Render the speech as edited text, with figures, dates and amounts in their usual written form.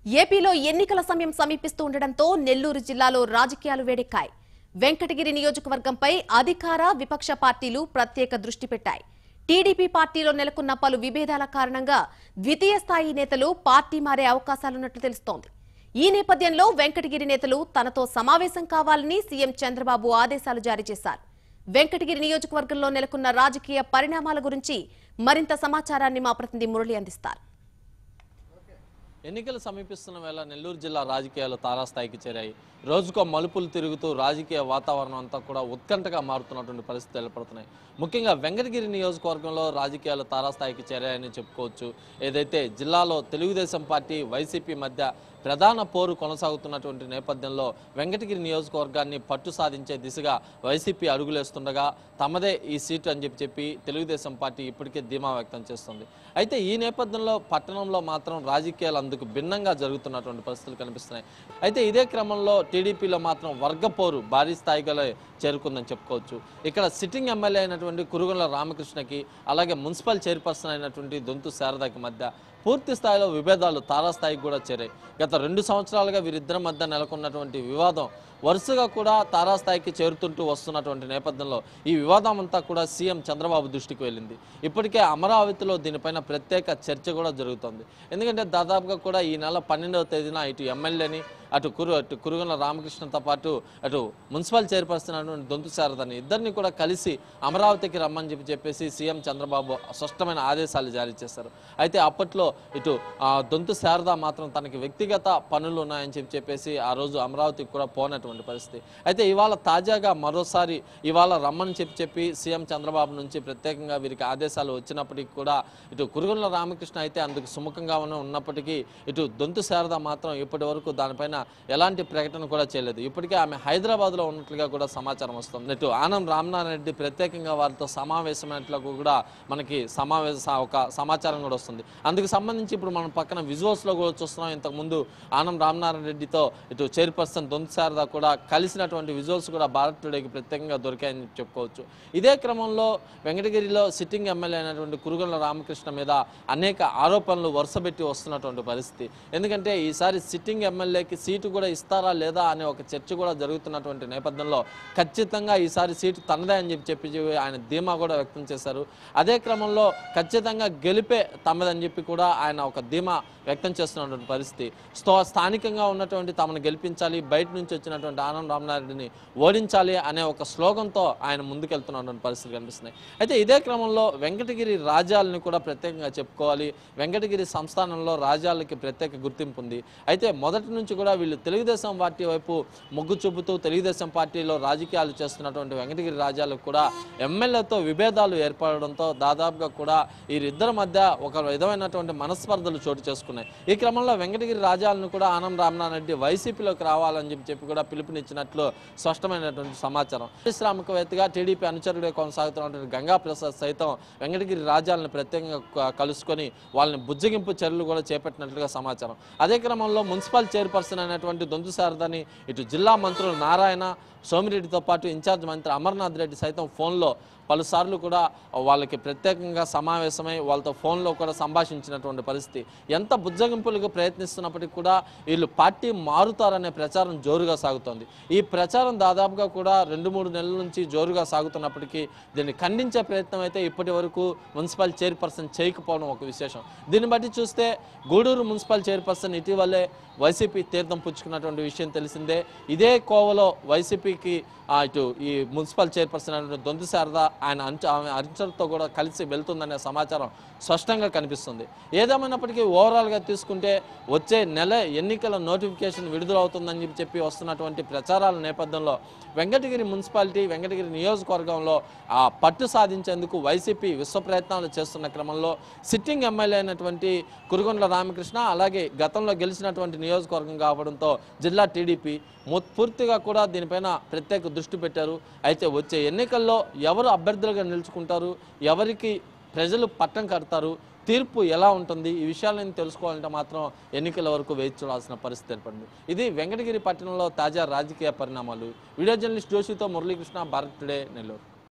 ఏపీలో ఎన్నికల సమయం సమీపిస్తూ ఉండడంతో నెల్లూరు జిల్లాలో రాజకీయాలు వేడెక్కాయి. వెంకటగిరి నియోజకవర్గంపై అధికార విపక్ష పార్టీలు ప్రత్యేక దృష్టి పెట్టాయి. టీడీపీ పార్టీలో నెలకొన్న పలు విభేదాల కారణంగా ద్వితీయ స్థాయి నేతలు పార్టీ మారే అవకాశాలున్నట్లు తెలుస్తోంది. ఈ నేపథ్యంలో వెంకటగిరి నేతలు తనతో సమావేశం కావాలని సీఎం చంద్రబాబు ఆదేశాలు జారీ చేశారు. వెంకటగిరి నియోజకవర్గంలో నెలకొన్న రాజకీయ పరిణామాల గురించి మరింత సమాచారాన్ని మా ప్రతినిధి మురళి అందిస్తారు. ఎన్నికలు సమీపిస్తున్న వేళ నెల్లూరు జిల్లా రాజకీయాలు తారాస్థాయికి చేరాయి. రోజుకో మలుపులు తిరుగుతూ రాజకీయ వాతావరణం అంతా కూడా ఉత్కంఠగా మారుతున్నటువంటి పరిస్థితులు ఏర్పడుతున్నాయి. ముఖ్యంగా వెంకటగిరి నియోజకవర్గంలో రాజకీయాలు తారాస్థాయికి చేరాయని చెప్పుకోవచ్చు. ఏదైతే జిల్లాలో తెలుగుదేశం పార్టీ వైసీపీ మధ్య ప్రధాన పోరు కొనసాగుతున్నటువంటి నేపథ్యంలో వెంకటగిరి నియోజకవర్గాన్ని పట్టు సాధించే దిశగా వైసీపీ అడుగులేస్తుండగా తమదే ఈ సీటు అని చెప్పి తెలుగుదేశం పార్టీ ఇప్పటికే ధీమా వ్యక్తం చేస్తుంది. అయితే ఈ నేపథ్యంలో పట్టణంలో మాత్రం రాజకీయాలు అందుకు భిన్నంగా జరుగుతున్నటువంటి పరిస్థితులు కనిపిస్తున్నాయి. అయితే ఇదే క్రమంలో టీడీపీలో మాత్రం వర్గ పోరు భారీ స్థాయిగా చేరుకుందని చెప్పుకోవచ్చు. ఇక్కడ సిట్టింగ్ ఎమ్మెల్యే అయినటువంటి కురుగుల రామకృష్ణకి అలాగే మున్సిపల్ చైర్పర్సన్ అయినటువంటి దొంతు శారదకి మధ్య పూర్తి స్థాయిలో విభేదాలు తారాస్థాయికి కూడా చేరాయి. గత 2 సంవత్సరాలుగా వీరిద్దరి మధ్య నెలకొన్నటువంటి వివాదం వరుసగా కూడా తారాస్థాయికి చేరుతుంటూ వస్తున్నటువంటి నేపథ్యంలో ఈ వివాదం అంతా కూడా సీఎం చంద్రబాబు దృష్టికి వెళ్ళింది. ఇప్పటికే అమరావతిలో దీనిపైన ప్రత్యేక చర్చ కూడా జరుగుతోంది. ఎందుకంటే దాదాపుగా కూడా ఈ నెల 12వ తేదీన ఇటు ఎమ్మెల్యేని అటు కురుగుల రామకృష్ణతో పాటు అటు మున్సిపల్ చైర్పర్సన్ అయినటువంటి దొంతు శారదని ఇద్దరిని కూడా కలిసి అమరావతికి రమ్మని చెప్పేసి సీఎం చంద్రబాబు స్పష్టమైన ఆదేశాలు జారీ చేశారు. అయితే అప్పట్లో ఇటు దొంతు శారద మాత్రం తనకి వ్యక్తిగత పనులు ఉన్నాయని చెప్పేసి ఆ రోజు అమరావతికి కూడా పోనటువంటి పరిస్థితి. అయితే ఇవాళ తాజాగా మరోసారి ఇవాళ రమ్మని చెప్పి సీఎం చంద్రబాబు నుంచి ప్రత్యేకంగా వీరికి ఆదేశాలు వచ్చినప్పటికీ కూడా ఇటు కురుగుల రామకృష్ణ అయితే అందుకు సుముఖంగా ఉన్నప్పటికీ ఇటు దొంతు శారద మాత్రం ఇప్పటి వరకు దానిపైన ఎలాంటి ప్రకటన కూడా చేయలేదు. ఇప్పటికే ఆమె హైదరాబాద్లో ఉన్నట్లుగా కూడా సమాచారం వస్తుంది. ఇటు ఆనం రామనారాయణ రెడ్డి ప్రత్యేకంగా వారితో సమావేశమైనట్లు కూడా మనకి ఒక సమాచారం కూడా వస్తుంది. అందుకు సంబంధించి ఇప్పుడు మనం పక్కన విజువల్స్లో కూడా చూస్తున్నాం. ఇంతకుముందు ఆనం రామనారాయణ రెడ్డితో ఇటు చైర్పర్సన్ దొంతు శారద కూడా కలిసినటువంటి విజువల్స్ కూడా భారత్ టుడేకి ప్రత్యేకంగా దొరికాయని చెప్పుకోవచ్చు. ఇదే క్రమంలో వెంకటగిరిలో సిట్టింగ్ ఎమ్మెల్యే అయినటువంటి కురుగుల రామకృష్ణ మీద అనేక ఆరోపణలు వరుసపెట్టి వస్తున్నటువంటి పరిస్థితి. ఎందుకంటే ఈసారి సిట్టింగ్ ఎమ్మెల్యేకి సీటు కూడా ఇస్తారా లేదా అనే ఒక చర్చ కూడా జరుగుతున్నటువంటి నేపథ్యంలో ఖచ్చితంగా ఈసారి సీటు తనదే అని చెప్పి ఆయన ధీమా కూడా వ్యక్తం చేశారు. అదే క్రమంలో ఖచ్చితంగా గెలిపే తమదని చెప్పి కూడా ఆయన ఒక ధీమా వ్యక్తం చేస్తున్నటువంటి పరిస్థితి. స్థానికంగా ఉన్నటువంటి తమను గెలిపించాలి, బయట నుంచి వచ్చినటువంటి ఆనం రామనారెడ్డిని ఓడించాలి అనే ఒక స్లోగన్తో ఆయన ముందుకెళ్తున్నటువంటి పరిస్థితి కనిపిస్తున్నాయి. అయితే ఇదే క్రమంలో వెంకటగిరి రాజ్యాలని కూడా ప్రత్యేకంగా చెప్పుకోవాలి. వెంకటగిరి సంస్థానంలో రాజ్యాలకి ప్రత్యేక గుర్తింపు ఉంది. అయితే మొదటి నుంచి కూడా వీళ్ళు తెలుగుదేశం పార్టీ వైపు మొగ్గు చూపుతూ తెలుగుదేశం పార్టీలో రాజకీయాలు చేస్తున్నటువంటి వెంకటగిరి రాజ్యాలకు కూడా ఎమ్మెల్యేతో విభేదాలు ఏర్పడడంతో దాదాపుగా కూడా వీరిద్దరి మధ్య ఒక విధమైనటువంటి మనస్పర్ధలు చోటు చేసుకున్నాయి. ఈ క్రమంలో వెంకటగిరి రాజ్యాలను కూడా ఆనం రామనారాయణ రెడ్డి వైసీపీలోకి రావాలని చెప్పి కూడా పిలుపునిచ్చినట్లు స్పష్టమైనటువంటి సమాచారం. పారిశ్రామికవేత్తగా టీడీపీ అనుచరుడే కొనసాగుతున్నటువంటి గంగా ప్రసాద్ సైతం వెంకటగిరి రాజ్యాలను ప్రత్యేకంగా కలుసుకొని వాళ్ళని బుజ్జగింపు చర్యలు కూడా చేపట్టినట్లుగా సమాచారం. అదే క్రమంలో మున్సిపల్ చైర్పర్సన్ అయినటువంటి దొంతు శారదని ఇటు జిల్లా మంత్రులు నారాయణ సోమిరెడ్డితో పాటు ఇన్ఛార్జ్ మంత్రి అమర్నాథ్ రెడ్డి సైతం ఫోన్లో పలుసార్లు కూడా వాళ్ళకి ప్రత్యేకంగా సమావేశమై వాళ్ళతో ఫోన్లో కూడా సంభాషించినటువంటి పరిస్థితి. ఎంత బుజ్జగింపులకు ప్రయత్నిస్తున్నప్పటికీ కూడా వీళ్ళు పార్టీ మారుతారనే ప్రచారం జోరుగా సాగుతోంది. ఈ ప్రచారం దాదాపుగా కూడా 2-3 నెలల నుంచి జోరుగా సాగుతున్నప్పటికీ దీన్ని ఖండించే ప్రయత్నం అయితే ఇప్పటి వరకు మున్సిపల్ చైర్పర్సన్ చేయకపోవడం ఒక విశేషం. దీన్ని బట్టి చూస్తే గూడూరు మున్సిపల్ చైర్పర్సన్ ఇటీవలే వైసీపీ తీర్థం పుచ్చుకున్నటువంటి విషయం తెలిసిందే. ఇదే కోవలో వైసీపీకి ఇటు ఈ మున్సిపల్ చైర్పర్సన్ అయినటువంటి దొంతు శారద ఆయన అనుచరులతో కూడా కలిసి వెళ్తుందనే సమాచారం స్పష్టంగా కనిపిస్తుంది. ఏదేమైనప్పటికీ ఓవరాల్గా తీసుకుంటే వచ్చే నెల ఎన్నికల నోటిఫికేషన్ విడుదలవుతుందని చెప్పి వస్తున్నటువంటి ప్రచారాల నేపథ్యంలో వెంకటగిరి మున్సిపాలిటీ వెంకటగిరి నియోజకవర్గంలో పట్టు సాధించేందుకు వైసీపీ విశ్వ ప్రయత్నాలు చేస్తున్న క్రమంలో సిట్టింగ్ ఎమ్మెల్యే అయినటువంటి కురుగుండ్ల రామకృష్ణ అలాగే గతంలో గెలిచినటువంటి నియోజకవర్గం కావడంతో జిల్లా టీడీపీ పూర్తిగా కూడా దీనిపైన ప్రత్యేక దృష్టి పెట్టారు. అయితే వచ్చే ఎన్నికల్లో ఎవరు అభ్యర్థులుగా నిలుచుకుంటారు, ఎవరికి ప్రజలు పట్టం కడతారు, తీర్పు ఎలా ఉంటుంది, ఈ విషయాలను తెలుసుకోవాలంటే మాత్రం ఎన్నికల వరకు వేచి చూడాల్సిన పరిస్థితి ఏర్పడింది. ఇది వెంకటగిరి పట్టణంలో తాజా రాజకీయ పరిణామాలు. వీడియో జర్నలిస్ట్ జోషితో మురళీకృష్ణ, భారత్ టుడే, నెల్లూరు.